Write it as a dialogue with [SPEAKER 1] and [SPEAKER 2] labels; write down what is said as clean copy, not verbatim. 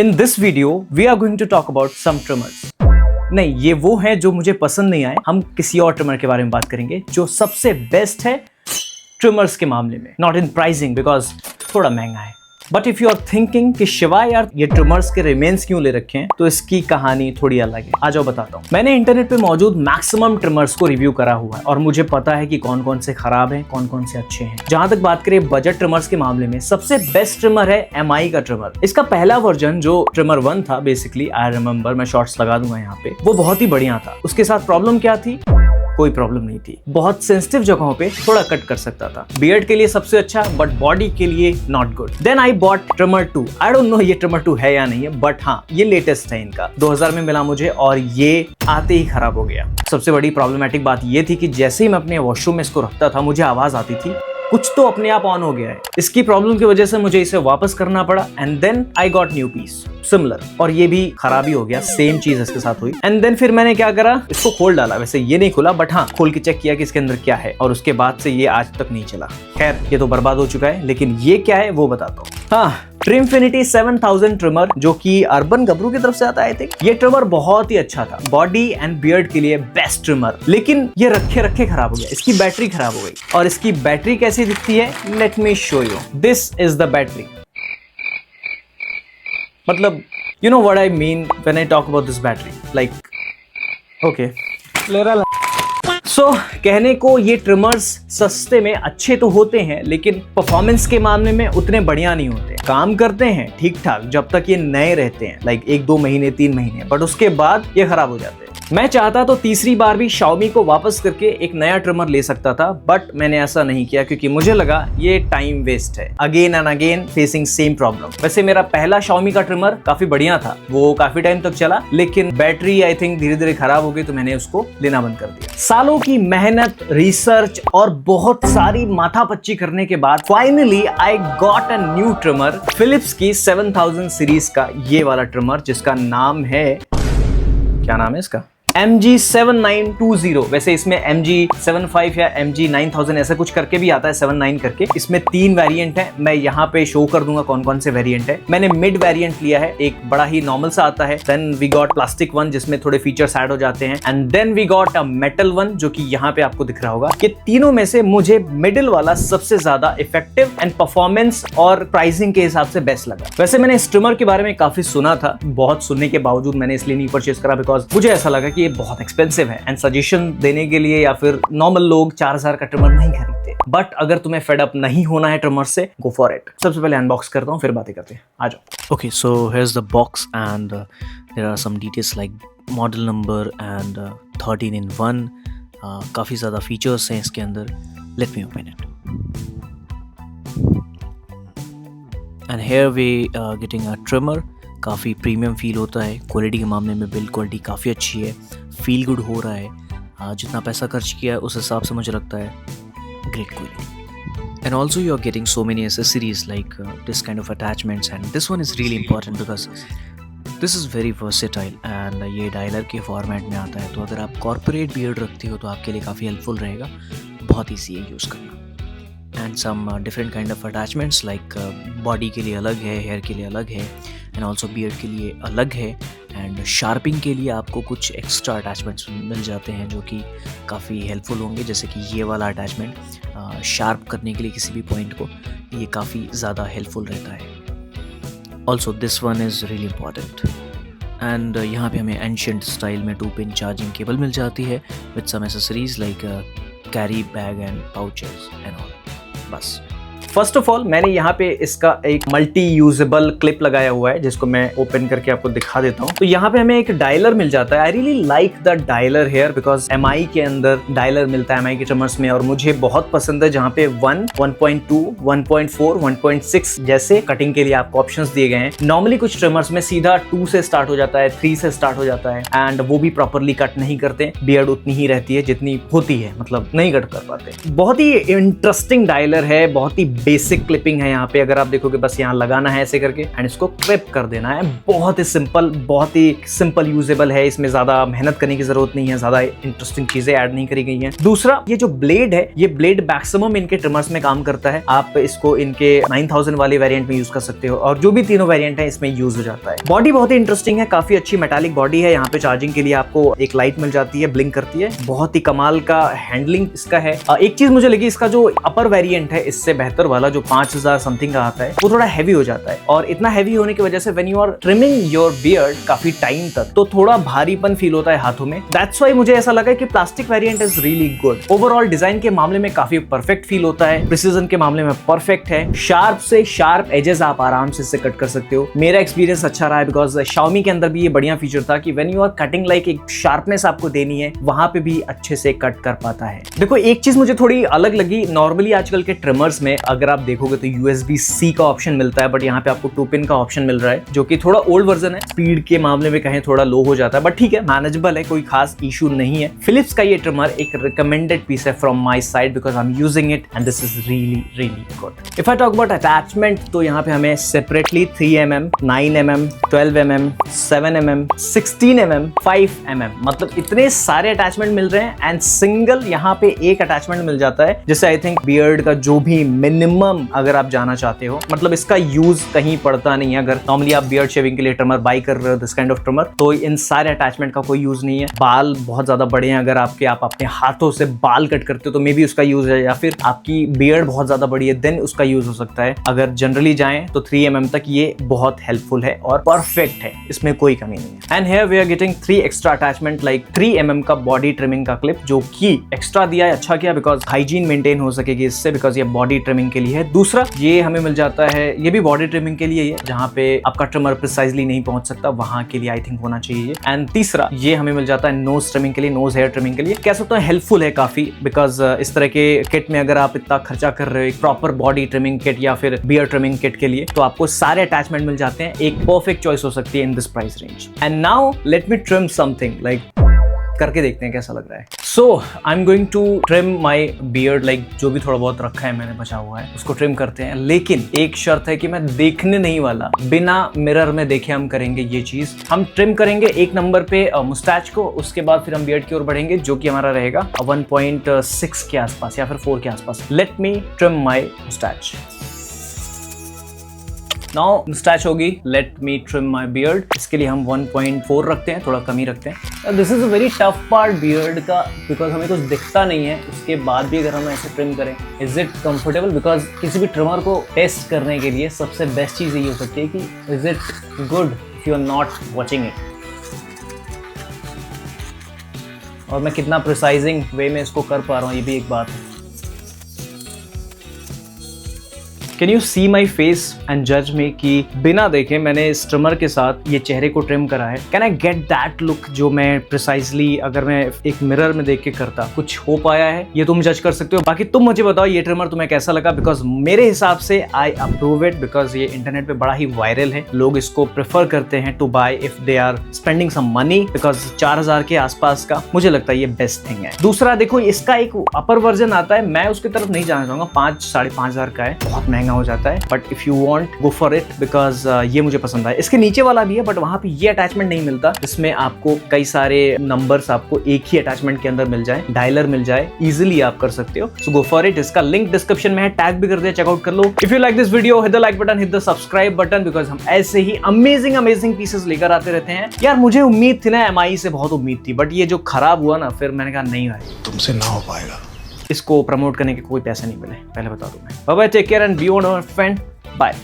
[SPEAKER 1] In this video, we are going to talk about some trimmers. नहीं, ये वो हैं जो मुझे पसंद नहीं आए। हम किसी और ट्रिमर के बारे में बात करेंगे जो सबसे बेस्ट है ट्रिमर्स के मामले में। नॉट इन प्राइसिंग बिकॉज थोड़ा महंगा है। But if you are thinking कि शिवा यार ये ट्रिमर्स के रिमेन्स क्यों ले रखे हैं, तो इसकी कहानी थोड़ी अलग है। आ जाओ बताता हूँ। मैंने इंटरनेट पे मौजूद मैक्सिमम ट्रिमर्स को रिव्यू करा हुआ है और मुझे पता है कि कौन कौन से खराब हैं, कौन कौन से अच्छे हैं। जहां तक बात करें बजट ट्रिमर्स के मामले में, सबसे बेस्ट ट्रिमर है MI का ट्रिमर। इसका पहला वर्जन जो ट्रिमर 1 था, बेसिकली आई रिमेम्बर, मैं शॉर्ट्स लगा दूंगा यहाँ पे, वो बहुत ही बढ़िया था। उसके साथ प्रॉब्लम क्या थी? कोई प्रॉब्लम नहीं थी। बहुत सेंसिटिव जगहों पे थोड़ा कट कर सकता था। बियर्ड के लिए सबसे अच्छा, बट बॉडी के लिए not good. Then I bought trimmer 2। I don't know ये ट्रिमर 2 है या नहीं है, बट हाँ ये लेटेस्ट है इनका। 2000 में मिला मुझे और ये आते ही खराब हो गया। सबसे बड़ी प्रॉब्लमेटिक बात ये थी कि जैसे ही मैं अपने वॉशरूम में इसको रखता था, मुझे आवाज आती थी कुछ तो अपने आप ऑन हो गया है। इसकी प्रॉब्लम की वजह से मुझे इसे वापस करना पड़ा and then I got new piece similar, और ये भी खराबी हो गया। सेम चीज इसके साथ हुई एंड देन फिर मैंने क्या करा, इसको खोल डाला। वैसे ये नहीं खुला, बट हाँ खोल के चेक किया कि इसके अंदर क्या है, और उसके बाद से ये आज तक नहीं चला। खैर ये तो बर्बाद हो चुका है, लेकिन ये क्या है वो बताता हूँ। हाँ, ट्रिमफिनिटी 7000 ट्रिमर, जो कि अर्बन गबरू की तरफ से आता है। आई थिंक ये ट्रिमर बहुत ही अच्छा था, बॉडी एंड बियर्ड के लिए बेस्ट ट्रिमर। लेकिन ये रखे रखे खराब हो गया। इसकी बैटरी खराब हो गई, और इसकी बैटरी कैसी दिखती है, let me show you. This is the battery. मतलब you know what I mean when I talk about this battery, like okay so कहने को ये ट्रिमर्स सस्ते में अच्छे तो होते हैं, लेकिन परफॉर्मेंस के मामले में उतने बढ़िया नहीं होते। काम करते हैं ठीक ठाक जब तक ये नए रहते हैं, लाइक 1-2 महीने 3 महीने, बट उसके बाद ये खराब हो जाते हैं। मैं चाहता तो तीसरी बार भी Xiaomi को वापस करके एक नया ट्रिमर ले सकता था, बट मैंने ऐसा नहीं किया क्योंकि मुझे लगा ये टाइम वेस्ट है। Again and again facing same problem. वैसे मेरा पहला Xiaomi का ट्रिमर काफी बढ़िया था, वो काफी टाइम तक चला, लेकिन बैटरी आई थिंक धीरे धीरे खराब हो गई, तो मैंने उसको लेना बंद कर दिया। सालों की मेहनत, रिसर्च और बहुत सारी माथापच्ची करने के बाद finally I got a new trimmer, Philips की 7000 सीरीज का ये वाला ट्रिमर, जिसका नाम है, क्या नाम है इसका, MG7920। वैसे इसमें MG75 या MG9000 ऐसा कुछ करके भी आता है, 79 करके। इसमें 3 वेरिएंट है, मैं यहाँ पे शो कर दूंगा कौन कौन से वेरिएंट है। मैंने मिड वेरिएंट लिया है, एक बड़ा ही नॉर्मल सा आता है। Then we got plastic one, जिसमें थोड़े फीचर्स ऐड हो जाते हैं, and then we got a metal one, जो कि यहाँ पे आपको दिख रहा होगा। ये तीनों में से मुझे मिडिल वाला सबसे ज्यादा इफेक्टिव एंड परफॉर्मेंस और प्राइसिंग के हिसाब से बेस्ट लगा। वैसे मैंने इस ट्रिमर के बारे में काफी सुना था, बहुत सुनने के बावजूद मैंने इसलिए नहीं परचेज करा, बिकॉज मुझे ऐसा लगा कि ये बहुत एक्सपेंसिव है एंड सजेशन देने के लिए या फिर नॉर्मल लोग 4000 का ट्रिमर नहीं खरीदते। बट अगर तुम्हें फेड अप नहीं होना है ट्रिमर से, गो फॉर इट। सबसे पहले अनबॉक्स करता हूँ, फिर बातें करते हैं। आ जाओ।
[SPEAKER 2] Okay, so here's the box and there are some details like model number and 13 in 1. काफ़ी ज़्यादा फीचर्स हैं इसके अंदर। Let me open it. And here we getting a trimmer. काफ़ी प्रीमियम फील होता है। क्वालिटी के मामले में बिल्ड क्वालिटी काफ़ी अच्छी है, फील गुड हो रहा है। जितना पैसा खर्च किया है उस हिसाब से मुझे लगता है great quality. And also you are getting so many accessories like this kind of attachments, and this one is really important because this is very versatile and ये डायलर के फॉर्मेट में आता है, तो अगर आप कॉर्पोरेट बियर्ड रखते हो तो आपके लिए काफ़ी हेल्पफुल रहेगा। बहुत ईजी है यूज़ करना। And some different kind of attachments like body के लिए अलग है, हेयर के लिए अलग है, एंड ऑल्सो बियर्ड के लिए अलग है। एंड शार्पिंग के लिए आपको कुछ एक्स्ट्रा अटैचमेंट्स मिल जाते हैं जो कि काफ़ी हेल्पफुल होंगे, जैसे कि ये वाला अटैचमेंट शार्प करने के लिए किसी भी पॉइंट को, ये काफ़ी ज़्यादा हेल्पफुल रहता है। Also this one is really important. And यहाँ पे हमें एंशिएंट स्टाइल में 2-पिन चार्जिंग केबल मिल जाती है with some accessories like carry bag and pouches and all. बस
[SPEAKER 1] फर्स्ट ऑफ ऑल मैंने यहाँ पे इसका एक मल्टी यूजेबल क्लिप लगाया हुआ है, जिसको मैं ओपन करके आपको दिखा देता हूँ। तो यहाँ पे हमें एक डायलर मिल जाता है। I really like the dialer here because MI के अंदर डायलर मिलता है MI के ट्रिमर्स में, और मुझे बहुत पसंद है जहाँ पे 1, 1.2, 1.4, 1.6 जैसे कटिंग के लिए आपको ऑप्शंस दिए गए हैं। नॉर्मली कुछ ट्रिमर्स में सीधा 2 से स्टार्ट हो जाता है, 3 से स्टार्ट हो जाता है, एंड वो भी प्रॉपरली कट नहीं करते। बियर्ड उतनी ही रहती है जितनी होती है, मतलब नहीं कट कर पाते। बहुत ही इंटरेस्टिंग डायलर है, बहुत ही बेसिक क्लिपिंग है यहाँ पे, अगर आप देखोगे बस यहाँ लगाना है ऐसे करके एंड इसको क्लिप कर देना है। बहुत ही सिंपल यूजेबल है, इसमें ज्यादा मेहनत करने की जरूरत नहीं है, ज्यादा इंटरेस्टिंग चीजें ऐड नहीं करी गई हैं। दूसरा, ये जो ब्लेड है, ये ब्लेड मैक्सिमम इनके ट्रिमर्स में काम करता है। आप इसको इनके 9000 वाले वेरिएंट में यूज कर सकते हो और जो भी तीनों वेरिएंट है इसमें यूज हो जाता है। बॉडी बहुत ही इंटरेस्टिंग है, काफी अच्छी मेटालिक बॉडी है। यहाँ पे चार्जिंग के लिए आपको एक लाइट मिल जाती है, ब्लिंक करती है। बहुत ही कमाल का हैंडलिंग इसका है। एक चीज मुझे लगी, इसका जो अपर वेरिएंट है इससे बेहतर वाला जो 5000 समथिंग का आता है वो थोड़ा हैवी हो जाता है, और इतना हैवी होने की वजह से when you are trimming your beard काफी टाइम तक तो थोड़ा भारीपन फील होता है हाथों में। दैट्स व्हाई मुझे ऐसा लगा कि plastic variant is really good. Overall design के मामले में काफी परफेक्ट फील होता है, प्रिसीजन के मामले में परफेक्ट है, शार्प से शार्प एजेस आप आराम से इससे कट कर सकते हो। मेरा एक्सपीरियंस अच्छा रहा है बिकॉज Xiaomi के अंदर भी ये बढ़िया फीचर था कि when you are cutting like एक शार्पनेस आपको देनी है, वहां पे भी अच्छे से कट कर पाता है। देखो एक चीज मुझे थोड़ी अलग लगी, नॉर्मली आजकल के ट्रिमर्स में अगर आप देखोगे तो USB-C का ऑप्शन मिलता है, बट यहाँ पे आपको 2 पिन का ऑप्शन मिल रहा है जो कि थोड़ा ओल्ड वर्जन है। स्पीड के मामले में कहें थोड़ा लो हो जाता है, बट ठीक है, मैनेजेबल है, कोई खास इशू नहीं है। फिलिप्स का ये ट्रिमर एक रिकमेंडेड पीस है from my side because I am using it and this is really good. If I talk about attachment, तो यहाँ पे हमें separately 3mm, 9mm, 12mm, 7mm, 16mm, 5mm, मतलब इतने सारे अटैचमेंट मिल रहे हैं एंड सिंगल यहाँ पे एक अटैचमेंट मिल जाता है, जिससे आई थिंक बियर्ड का जो भी मिनिमम अगर आप जाना चाहते हो, मतलब इसका यूज कहीं पड़ता नहीं है। अगर नॉर्मली आप बियर्ड शेविंग के लिए ट्रिमर बाई कर रहे हो दिस काइंड ऑफ ट्रिमर, तो इन सारे अटैचमेंट का कोई यूज नहीं है। बाल बहुत ज्यादा बड़े हैं, अगर आप अपने हाथों से बाल कट करते हो तो मे बी उसका यूज है, या फिर आपकी बियर्ड बहुत ज्यादा बड़ी है देन उसका यूज हो सकता है। अगर जनरली जाएं तो 3mm तक ये बहुत हेल्पफुल है और परफेक्ट है, इसमें कोई कमी नहीं है। And here we are getting 3 extra attachment like 3mm का बॉडी ट्रिमिंग का क्लिप, जो कि एक्स्ट्रा दिया है, अच्छा किया बिकॉज हाइजीन मेंटेन हो सकेगी इससे, बिकॉज ये बॉडी ट्रिमिंग के लिए है। दूसरा, ये हमें मिल जाता है, ये भी बॉडी ट्रिमिंग के लिए है, जहां पे आपका ट्रिमर प्रिसाइजली नहीं पहुंच सकता, वहां के लिए आई थिंक होना चाहिए। एंड तीसरा, ये हमें मिल जाता है नोज ट्रिमिंग के लिए, नोज हेयर ट्रिमिंग के लिए। कह सकते हैं हेल्पफुल है काफी, बिकॉज इस तरह के किट में अगर आप इतना खर्चा कर रहे हो एक प्रॉपर बॉडी ट्रिमिंग किट या फिर बियर ट्रिमिंग किट के लिए, तो आपको सारे अटैचमेंट मिल जाते हैं, एक परफेक्ट चॉइस हो सकती है in this price range. And now let me trim something, like करके देखते हैं कैसा लग रहा है। So I am going to trim my beard, like जो भी थोड़ा बहुत रखा है मैंने बचा हुआ है उसको ट्रिम करते हैं, लेकिन एक शर्त है कि मैं देखने नहीं वाला, बिना मिरर में देखे हम करेंगे ये चीज। हम ट्रिम करेंगे 1 नंबर पे मुस्टैच को, उसके बाद फिर हम बियर्ड की ओर बढ़ेंगे जो कि हमारा रहेगा 1.6 के आसपास या फिर 4 के आसपास। लेट मी ट्रिम माई मुस्टैच। नाउ मुस्टैच होगी, late me trim my beard. इसके लिए हम 1.4 रखते हैं, थोड़ा कम ही रखते हैं। This is a very tough part beard का, बिकॉज हमें कुछ दिखता नहीं है, उसके बाद भी अगर हम ऐसे ट्रिम करें, इज इट कंफर्टेबल? बिकॉज किसी भी ट्रिमर को टेस्ट करने के लिए सबसे बेस्ट चीज़ ये हो सकती है कि is it good if you are not watching it, और मैं कितना प्रिसाइजिंग वे में इसको कर पा रहा हूँ, ये भी एक बात है। Can you see my face and जज मी कि बिना देखे मैंने इस ट्रिमर के साथ ये चेहरे को ट्रिम करा है। Can I get that look जो मैं प्रिसाइजली अगर मैं एक मिरर में देख के करता, कुछ हो पाया है? ये तुम जज कर सकते हो। बाकी तुम मुझे बताओ ये ट्रिमर तुम्हें कैसा लगा, बिकॉज मेरे हिसाब से आई अप्रूव इट, बिकॉज ये इंटरनेट पे बड़ा ही वायरल है, लोग इसको प्रेफर करते हैं to buy if they are spending some money, because 4000 के आसपास का मुझे लगता है ये बेस्ट थिंग है। दूसरा देखो, इसका एक अपर वर्जन आता है, मैं उसकी तरफ नहीं जाना चाहूंगा, 5-5.5 का है, बहुत महंगा हो जाता है, but if you want go for it because ये मुझे पसंद आया। इसके नीचे वाला भी है बट वहां पे ये अटैचमेंट नहीं मिलता, इसमें आपको कई सारे नंबर्स आपको एक ही अटैचमेंट के अंदर मिल जाए, डायलर मिल जाए, इजिली आप कर सकते हो। So go for it. इसका लिंक डिस्क्रिप्शन में है, टैग भी कर दिया, चेकआउट कर लो। If you like this video, hit the like button, hit the subscribe button, because हम ऐसे ही अमेजिंग पीसेस लेकर आते रहते हैं। यार मुझे उम्मीद थी ना, MI से बहुत उम्मीद थी, बट ये जो खराब हुआ ना, फिर मैंने कहा नहीं भाई
[SPEAKER 3] तुमसे ना हो पाएगा,
[SPEAKER 1] इसको प्रमोट करने के कोई पैसे नहीं मिले, पहले बता दूं मैं। Bye bye, take care and be on our friend, bye.